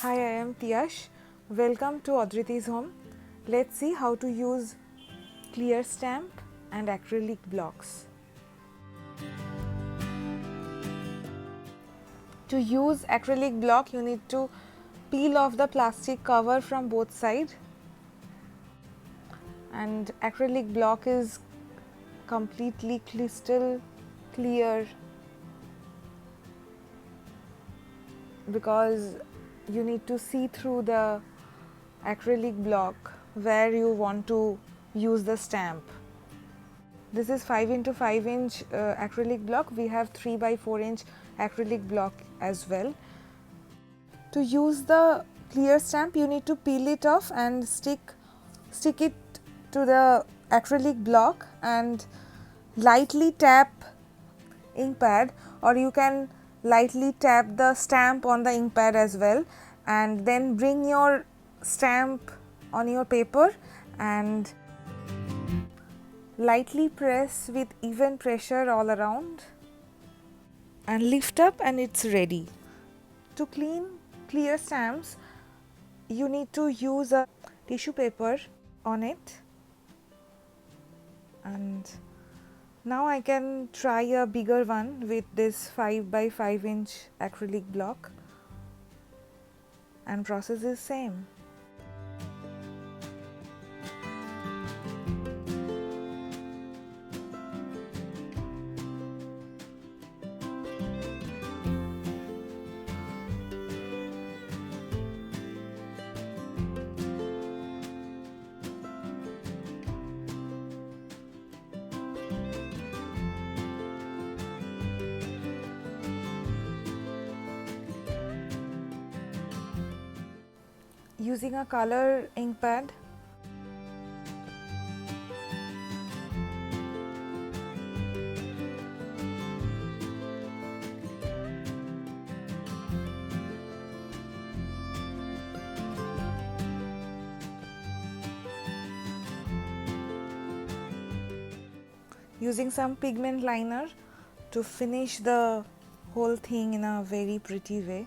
Hi, I am Tiash. Welcome to Adriti's home. Let's see how to use clear stamp and acrylic blocks. To use acrylic block, you need to peel off the plastic cover from both sides, and acrylic block is completely crystal clear because you need to see through the acrylic block where you want to use the stamp. This is 5 into 5 inch acrylic block. We have 3 by 4 inch acrylic block as well. To use the clear stamp, you need to peel it off and stick it to the acrylic block and lightly tap ink pad, or you can lightly tap the stamp on the ink pad as well, and then bring your stamp on your paper and lightly press with even pressure all around and lift up, and it's ready. To clean clear stamps, you need to use a tissue paper on it, and now I can try a bigger one with this 5 by 5 inch acrylic block, and process is same. Using a color ink pad, using some pigment liner to finish the whole thing in a very pretty way.